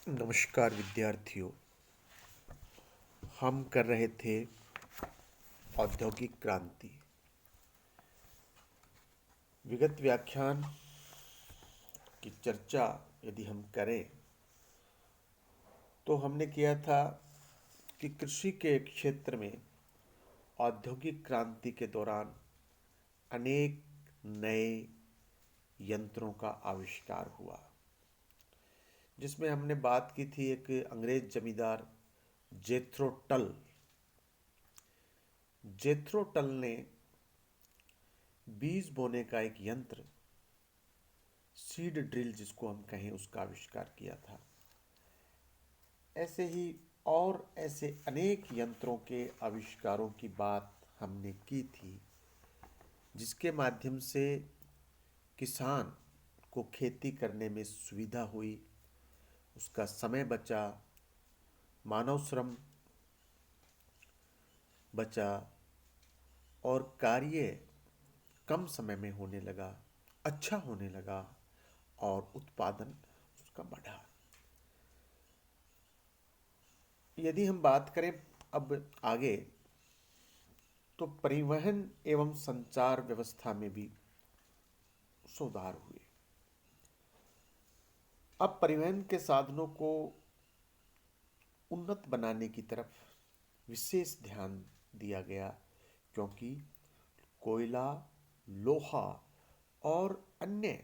नमस्कार विद्यार्थियों। हम कर रहे थे औद्योगिक क्रांति। विगत व्याख्यान की चर्चा यदि हम करें तो हमने किया था कि कृषि के क्षेत्र में औद्योगिक क्रांति के दौरान अनेक नए यंत्रों का आविष्कार हुआ, जिसमें हमने बात की थी एक अंग्रेज जमींदार जेथ्रो टल। जेथ्रो टल ने बीज बोने का एक यंत्र, सीड ड्रिल जिसको हम कहें, उसका आविष्कार किया था। ऐसे ही और ऐसे अनेक यंत्रों के आविष्कारों की बात हमने की थी, जिसके माध्यम से किसान को खेती करने में सुविधा हुई, उसका समय बचा, मानव श्रम बचा और कार्य कम समय में होने लगा, अच्छा होने लगा और उत्पादन उसका बढ़ा। यदि हम बात करें अब आगे, तो परिवहन एवं संचार व्यवस्था में भी सुधार हुए। अब परिवहन के साधनों को उन्नत बनाने की तरफ विशेष ध्यान दिया गया, क्योंकि कोयला, लोहा और अन्य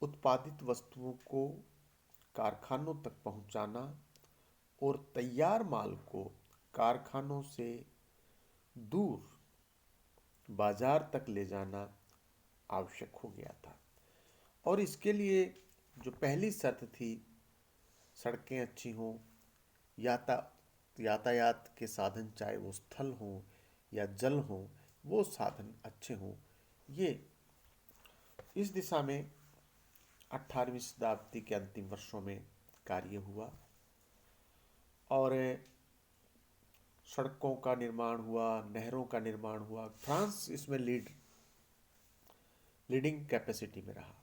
उत्पादित वस्तुओं को कारखानों तक पहुंचाना और तैयार माल को कारखानों से दूर बाजार तक ले जाना आवश्यक हो गया था। और इसके लिए जो पहली शर्त थी, सड़कें अच्छी हों, यातायात के साधन चाहे वो स्थल हों या जल हों, वो साधन अच्छे हों। ये इस दिशा में 18वीं शताब्दी के अंतिम वर्षों में कार्य हुआ और सड़कों का निर्माण हुआ, नहरों का निर्माण हुआ। फ्रांस इसमें लीडिंग कैपेसिटी में रहा।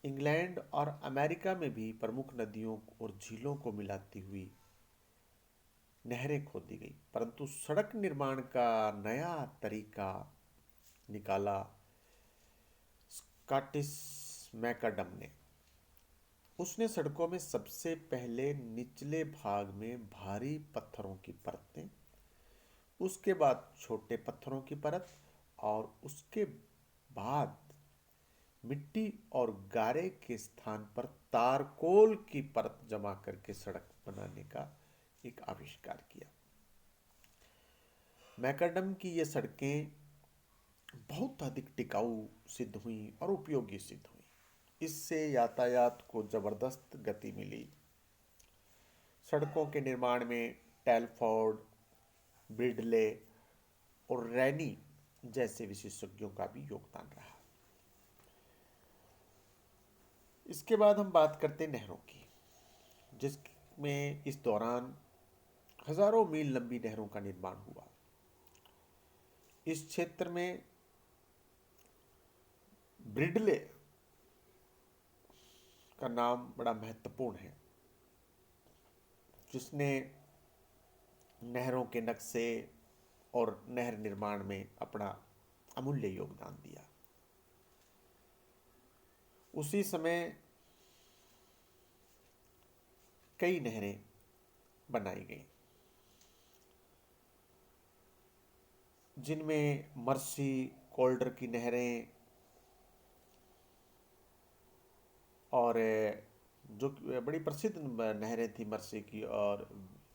इंग्लैंड और अमेरिका में भी प्रमुख नदियों और झीलों को मिलाती हुई नहरें खोदी गई, परंतु सड़क निर्माण का नया तरीका निकाला स्कॉटिश मैकडम ने। उसने सड़कों में सबसे पहले निचले भाग में भारी पत्थरों की परतें, उसके बाद छोटे पत्थरों की परत और उसके बाद मिट्टी और गारे के स्थान पर तारकोल की परत जमा करके सड़क बनाने का एक आविष्कार किया। मैकडम की ये सड़कें बहुत अधिक टिकाऊ सिद्ध हुई और उपयोगी सिद्ध हुई। इससे यातायात को जबरदस्त गति मिली। सड़कों के निर्माण में टेलफोर्ड, ब्रिडले और रैनी जैसे विशेषज्ञों का भी योगदान रहा। इसके बाद हम बात करते हैं नहरों की, जिसमें इस दौरान हजारों मील लंबी नहरों का निर्माण हुआ। इस क्षेत्र में ब्रिडले का नाम बड़ा महत्वपूर्ण है, जिसने नहरों के नक्शे और नहर निर्माण में अपना अमूल्य योगदान दिया। उसी समय कई नहरें बनाई गई, जिनमें मर्सी, कोल्डर की नहरें और जो बड़ी प्रसिद्ध नहरें थी मर्सी की, और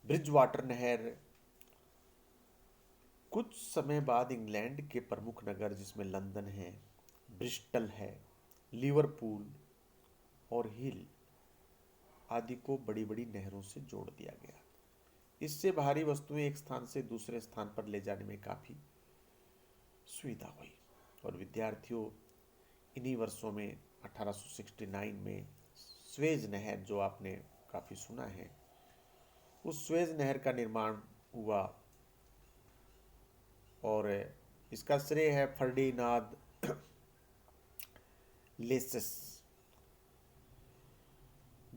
ब्रिज वाटर नहर। कुछ समय बाद इंग्लैंड के प्रमुख नगर, जिसमें लंदन है, ब्रिस्टल है, लिवरपूल और हिल आदि को बड़ी बड़ी नहरों से जोड़ दिया गया। इससे भारी वस्तुएं एक स्थान से दूसरे स्थान पर ले जाने में काफ़ी सुविधा हुई। और विद्यार्थियों, इन्हीं वर्षों में 1869 में स्वेज नहर, जो आपने काफ़ी सुना है, उस स्वेज नहर का निर्माण हुआ और इसका श्रेय है फर्डिनांड लेसेस।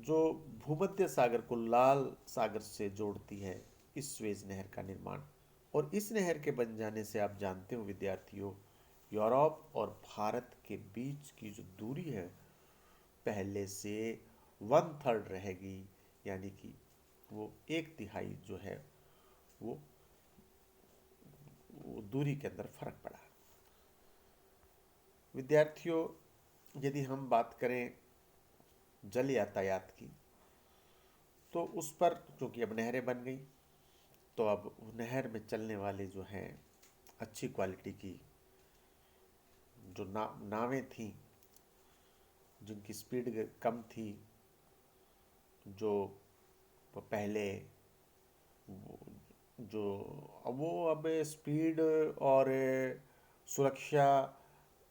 जो भूमध्य सागर को लाल सागर से जोड़ती है, इस स्वेज नहर का निर्माण। और इस नहर के बन जाने से आप जानते हो विद्यार्थियों, यूरोप और भारत के बीच की जो दूरी है पहले से 1/3 रहेगी, यानी कि वो 1/3 जो है वो दूरी के अंदर फर्क पड़ा। विद्यार्थियों, यदि हम बात करें जल यातायात की, तो उस पर क्योंकि अब नहरें बन गई, तो अब नहर में चलने वाले जो हैं अच्छी क्वालिटी की जो नावें थीं, जिनकी स्पीड कम थी, जो पहले जो वो अब स्पीड और सुरक्षा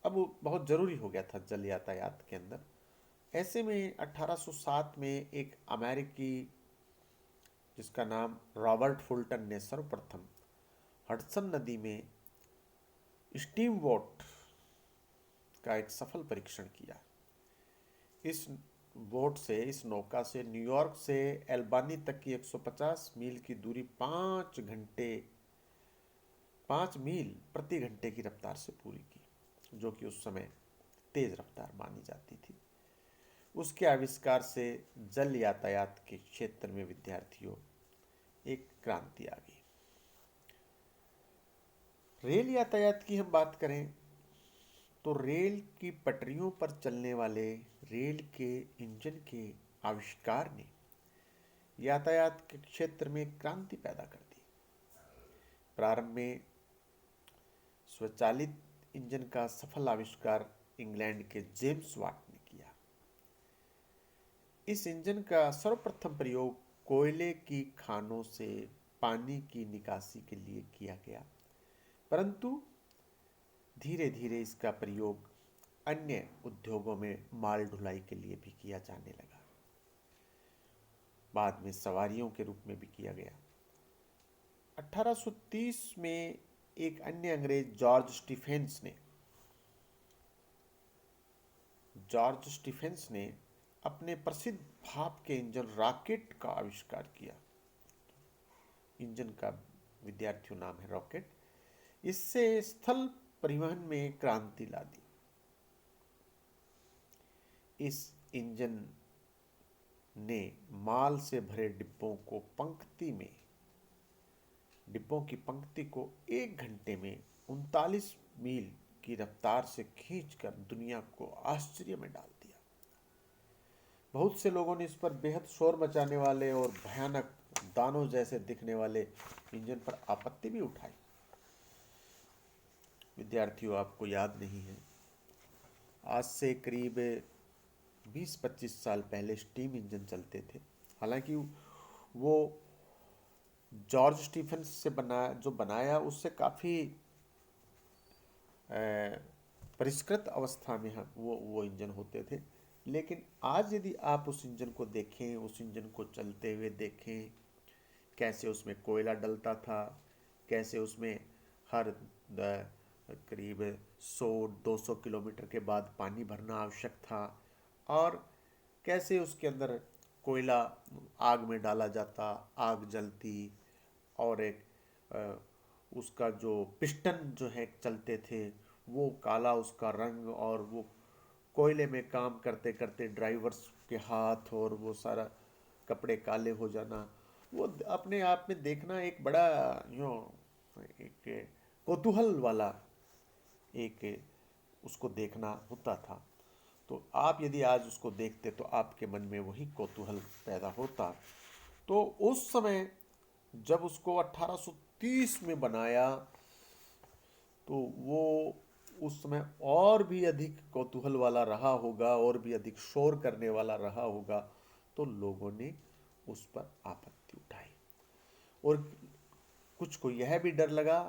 अब बहुत ज़रूरी हो गया था जल यातायात के अंदर। ऐसे में 1807 में एक अमेरिकी जिसका नाम रॉबर्ट फुल्टन ने सर्वप्रथम हडसन नदी में स्टीम बोट का एक सफल परीक्षण किया। इस बोट से, इस नौका से न्यूयॉर्क से एल्बानी तक की 150 मील की दूरी 5 मील प्रति घंटे की रफ्तार से पूरी की, जो कि उस समय तेज रफ्तार मानी जाती थी। उसके आविष्कार से जल यातायात के क्षेत्र में विद्यार्थियों एक क्रांति आ गई। रेल यातायात की हम बात करें तो रेल की पटरियों पर चलने वाले रेल के इंजन के आविष्कार ने यातायात के क्षेत्र में क्रांति पैदा कर दी। प्रारंभ में स्वचालित इंजन का सफल आविष्कार इंग्लैंड के जेम्स वाट ने किया। इस इंजन का सर्वप्रथम प्रयोग कोयले की खानों से पानी की निकासी के लिए किया गया, परंतु धीरे धीरे इसका प्रयोग अन्य उद्योगों में माल ढुलाई के लिए भी किया जाने लगा। बाद में सवारियों के रूप में भी किया गया। 1830 में एक अन्य अंग्रेज जॉर्ज स्टीफेंस ने अपने प्रसिद्ध भाप के इंजन रॉकेट का आविष्कार किया। इंजन का विद्यार्थियों नाम है रॉकेट। इससे स्थल परिवहन में क्रांति ला दी। इस इंजन ने माल से भरे डिब्बों की पंक्ति को 1 घंटे में 39 मील की रफ्तार से खींचकर दुनिया को आश्चर्य में डाल दिया। बहुत से लोगों ने इस पर बेहद शोर मचाने वाले और भयानक दानों जैसे दिखने वाले इंजन पर आपत्ति भी उठाई। विद्यार्थियों, आपको याद नहीं है, आज से करीब 20-25 साल पहले स्टीम इंजन चलते थे। हालांकि वो जॉर्ज स्टीफेंस से बनाया उससे काफ़ी परिष्कृत अवस्था में वो इंजन होते थे। लेकिन आज यदि आप उस इंजन को देखें, उस इंजन को चलते हुए देखें, कैसे उसमें कोयला डलता था, कैसे उसमें हर करीब 100-200 किलोमीटर के बाद पानी भरना आवश्यक था, और कैसे उसके अंदर कोयला आग में डाला जाता, आग जलती, और एक उसका जो पिस्टन जो है चलते थे, वो काला उसका रंग, और वो कोयले में काम करते करते ड्राइवर्स के हाथ और वो सारा कपड़े काले हो जाना, वो अपने आप में देखना एक बड़ा एक कौतूहल वाला एक उसको देखना होता था। तो आप यदि आज उसको देखते तो आपके मन में वही कौतूहल पैदा होता। तो उस समय जब उसको 1830 में बनाया, तो वो उस समय और भी अधिक कौतूहल वाला रहा होगा, और भी अधिक शोर करने वाला रहा होगा। तो लोगों ने उस पर आपत्ति उठाई, और कुछ को यह भी डर लगा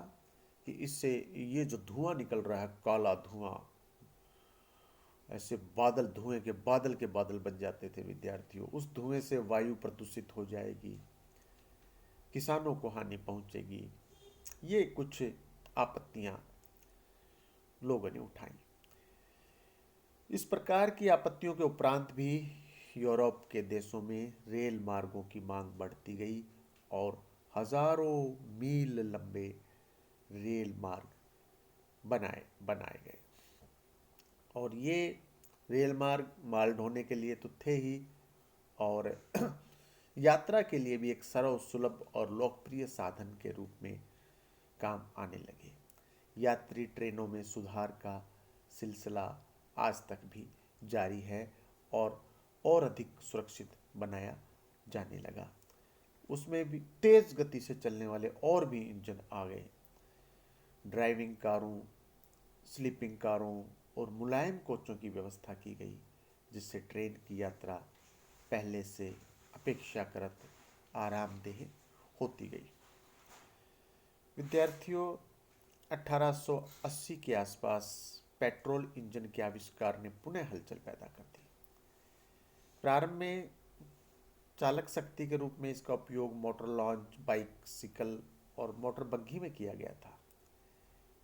कि इससे ये जो धुआं निकल रहा है, काला धुआं, ऐसे धुएं के बादल बन जाते थे विद्यार्थियों। उस धुएं से वायु प्रदूषित हो जाएगी, किसानों को हानि पहुंचेगी। ये कुछ आपत्तियां लोगों ने उठाई। इस प्रकार की आपत्तियों के उपरांत भी यूरोप के देशों में रेल मार्गों की मांग बढ़ती गई और हजारों मील लंबे रेल मार्ग बनाए बनाए गए। और ये रेल मार्ग माल ढोने के लिए तो थे ही, और यात्रा के लिए भी एक सरल, सुलभ और लोकप्रिय साधन के रूप में काम आने लगे। यात्री ट्रेनों में सुधार का सिलसिला आज तक भी जारी है और अधिक सुरक्षित बनाया जाने लगा। उसमें भी तेज गति से चलने वाले और भी इंजन आ गए। ड्राइविंग कारों, स्लीपिंग कारों और मुलायम कोचों की व्यवस्था की गई, जिससे ट्रेन की यात्रा पहले से अपेक्षाकृत आरामदेह होती गई। विद्यार्थियों, 1880 के आसपास पेट्रोल इंजन के आविष्कार ने पुनः हलचल पैदा कर दी। प्रारंभ में चालक शक्ति के रूप में इसका उपयोग मोटर लॉन्च, बाइसिकल और मोटर बग्घी में किया गया था।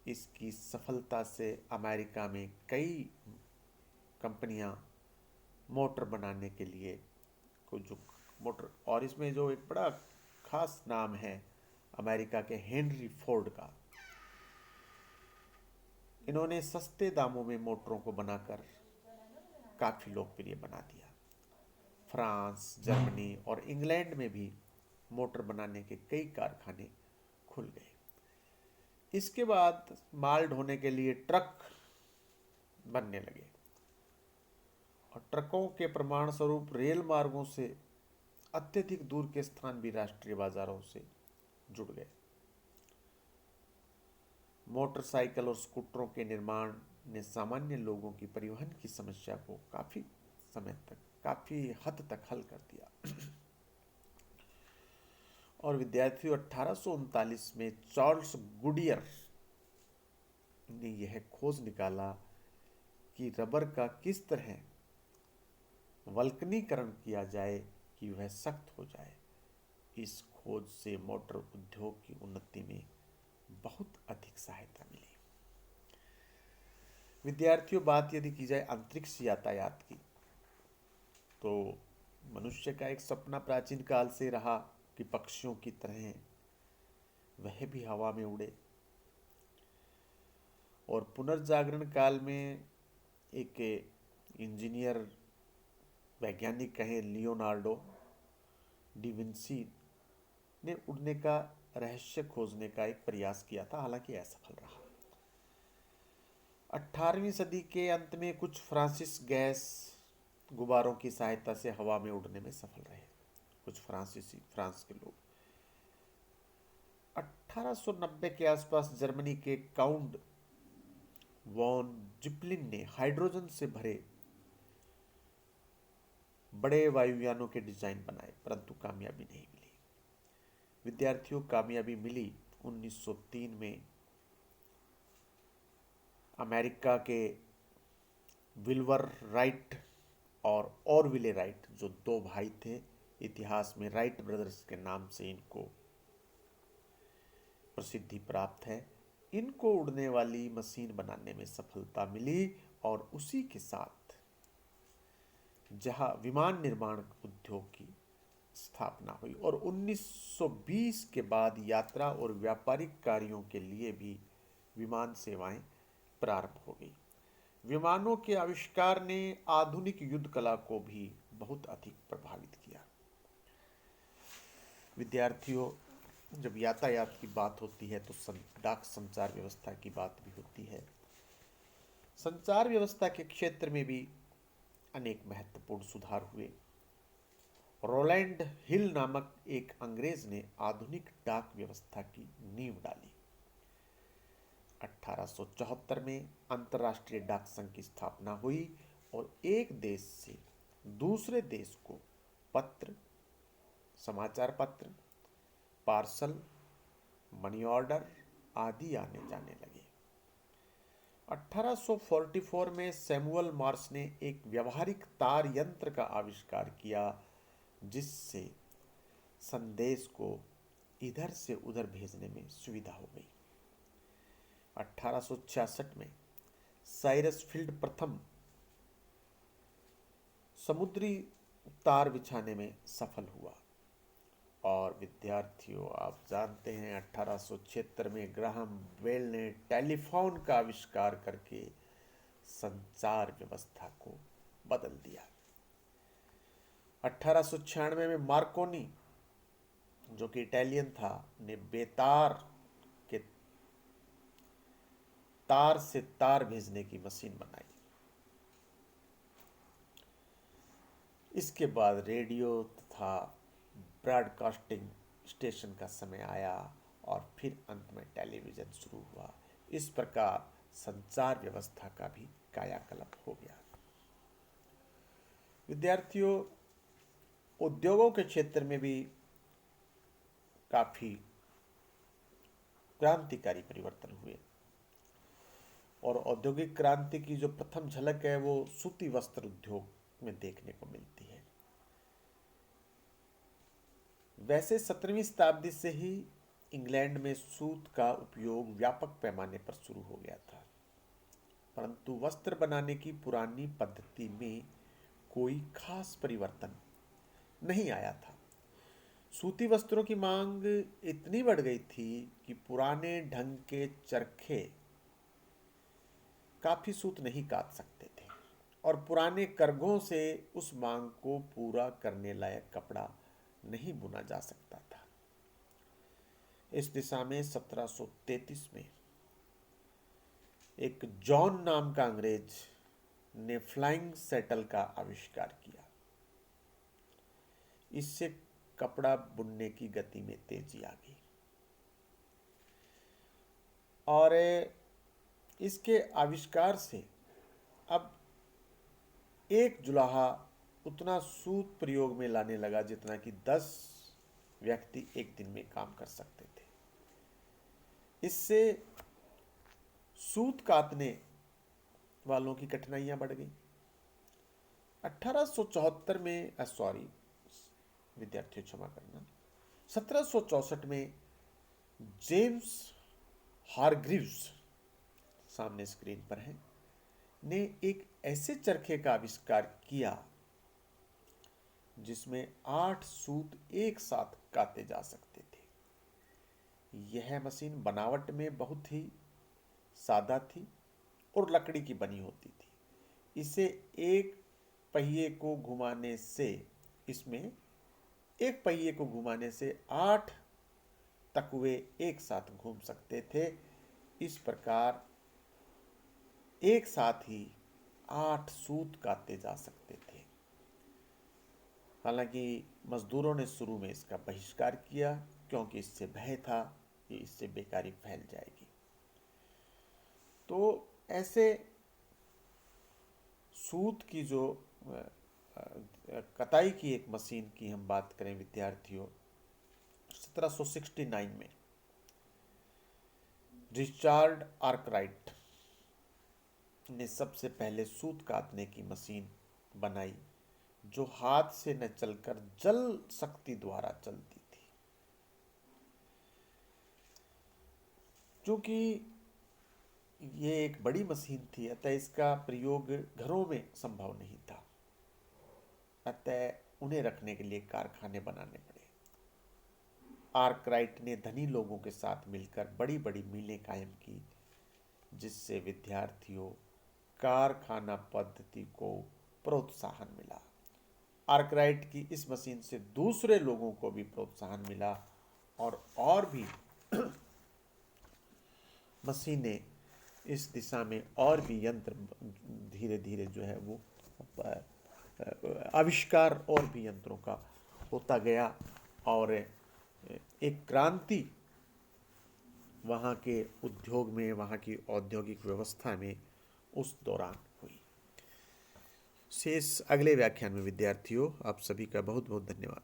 इसकी सफलता से अमेरिका में कई कंपनियां मोटर बनाने के लिए जो मोटर, और इसमें जो एक बड़ा खास नाम है अमेरिका के हेनरी फोर्ड का, इन्होंने सस्ते दामों में मोटरों को बनाकर काफ़ी लोकप्रिय बना दिया। फ्रांस, जर्मनी और इंग्लैंड में भी मोटर बनाने के कई कारखाने खुल गए। इसके बाद माल ढोने के लिए ट्रक बनने लगे और ट्रकों के प्रमाण स्वरूप रेल मार्गों से अत्यधिक दूर के स्थान भी राष्ट्रीय बाजारों से जुड़ गए। मोटरसाइकिल और स्कूटरों के निर्माण ने सामान्य लोगों की परिवहन की समस्या को काफी हद तक हल कर दिया। और विद्यार्थियों, 1839 में चार्ल्स गुडियर ने यह खोज निकाला कि रबर का किस तरह वल्कनीकरण किया जाए कि वह सख्त हो जाए। इस खोज से मोटर उद्योग की उन्नति में बहुत अधिक सहायता मिली। विद्यार्थियों, बात यदि की जाए अंतरिक्ष यातायात की, तो मनुष्य का एक सपना प्राचीन काल से रहा कि पक्षियों की तरह वह भी हवा में उड़े। और पुनर्जागरण काल में एक इंजीनियर, वैज्ञानिक कहें, लियोनार्डो डी विंसी ने उड़ने का रहस्य खोजने का एक प्रयास किया था, हालांकि असफल रहा। 18वीं सदी के अंत में कुछ फ्रांसीसी गैस गुब्बारों की सहायता से हवा में उड़ने में सफल रहे, कुछ फ्रांस के लोग। 1890 के आसपास जर्मनी के काउंट वॉन जिपलिन ने हाइड्रोजन से भरे बड़े वायुयानों के डिजाइन बनाए, परंतु कामयाबी नहीं मिली। विद्यार्थियों, कामयाबी मिली 1903 में। अमेरिका के विल्बर राइट और ऑरविले राइट, जो दो भाई थे, इतिहास में राइट ब्रदर्स के नाम से इनको प्रसिद्धि प्राप्त है, इनको उड़ने वाली मशीन बनाने में सफलता मिली। और उसी के साथ जहां विमान निर्माण उद्योग की स्थापना हुई और 1920 के बाद यात्रा और व्यापारिक कार्यों के लिए भी विमान सेवाएं प्रारंभ हो गई। विमानों के आविष्कार ने आधुनिक युद्ध कला को भी बहुत अधिक प्रभावित किया। विद्यार्थियों, जब यातायात की बात होती है तो डाक संचार व्यवस्था की बात भी होती है। संचार व्यवस्था के क्षेत्र में भी अनेक महत्वपूर्ण सुधार हुए। रोलैंड हिल नामक एक अंग्रेज ने आधुनिक डाक व्यवस्था की नींव डाली। 1874 में अंतर्राष्ट्रीय डाक संघ की स्थापना हुई और एक देश से दूसरे देश को पत्र, समाचार पत्र, पार्सल, मनी ऑर्डर आदि आने जाने लगे। 1844 में सैमुअल मॉर्स ने एक व्यावहारिक तार यंत्र का आविष्कार किया, जिससे संदेश को इधर से उधर भेजने में सुविधा हो गई। 1866 में साइरस फील्ड प्रथम समुद्री तार बिछाने में सफल हुआ। और विद्यार्थियों, आप जानते हैं 1876 में ग्राहम बेल ने टेलीफोन का आविष्कार करके संचार व्यवस्था को बदल दिया। 1896 में मार्कोनी, जो कि इटालियन था, ने बेतार के तार से तार भेजने की मशीन बनाई। इसके बाद रेडियो तथा ब्रॉडकास्टिंग स्टेशन का समय आया और फिर अंत में टेलीविज़न शुरू हुआ। इस प्रकार संचार व्यवस्था का भी कायाकल्प हो गया। विद्यार्थियों, उद्योगों के क्षेत्र में भी काफ़ी क्रांतिकारी परिवर्तन हुए और औद्योगिक क्रांति की जो प्रथम झलक है वो सूती वस्त्र उद्योग में देखने को मिलती है। वैसे 17वीं शताब्दी से ही इंग्लैंड में सूत का उपयोग व्यापक पैमाने पर शुरू हो गया था, परंतु वस्त्र बनाने की पुरानी पद्धति में कोई खास परिवर्तन नहीं आया था। सूती वस्त्रों की मांग इतनी बढ़ गई थी कि पुराने ढंग के चरखे काफी सूत नहीं काट सकते थे और पुराने करघों से उस मांग को पूरा करने लायक कपड़ा नहीं बुना जा सकता था। इस दिशा में 1733 में एक जॉन नाम का अंग्रेज ने फ्लाइंग सेटल का आविष्कार किया। इससे कपड़ा बुनने की गति में तेजी आ गई और इसके आविष्कार से अब एक जुलाहा उतना सूत प्रयोग में लाने लगा जितना कि 10 व्यक्ति एक दिन में काम कर सकते थे। इससे सूत काटने वालों की कठिनाइयां बढ़ गई। 1874 में विद्यार्थियों क्षमा करना, 1764 में जेम्स हारग्रीव्स, सामने स्क्रीन पर है, ने एक ऐसे चरखे का आविष्कार किया जिसमें 8 सूत एक साथ काते जा सकते थे। यह मशीन बनावट में बहुत ही सादा थी और लकड़ी की बनी होती थी। इसे एक पहिए को घुमाने से इसमें एक पहिए को घुमाने से 8 तकवे एक साथ घूम सकते थे। इस प्रकार एक साथ ही 8 सूत काते जा सकते थे। हालांकि मजदूरों ने शुरू में इसका बहिष्कार किया क्योंकि इससे भय था कि इससे बेकारी फैल जाएगी। तो ऐसे सूत की जो कताई की एक मशीन की हम बात करें विद्यार्थियों, 1769 में रिचार्ड आर्कराइट ने सबसे पहले सूत काटने की मशीन बनाई जो हाथ से न चलकर जल शक्ति द्वारा चलती थी। क्योंकि ये एक बड़ी मशीन थी अतः इसका प्रयोग घरों में संभव नहीं था, अतः उन्हें रखने के लिए कारखाने बनाने पड़े। आर्कराइट ने धनी लोगों के साथ मिलकर बड़ी बड़ी मिलें कायम की जिससे विद्यार्थियों कारखाना पद्धति को प्रोत्साहन मिला। आर्कराइट की इस मशीन से दूसरे लोगों को भी प्रोत्साहन मिला और भी मशीनें इस दिशा में और भी यंत्र धीरे धीरे जो है वो आविष्कार और भी यंत्रों का होता गया और एक क्रांति वहाँ के उद्योग में, वहाँ की औद्योगिक व्यवस्था में उस दौरान हुई। शेष अगले व्याख्यान में विद्यार्थियों, आप सभी का बहुत बहुत धन्यवाद।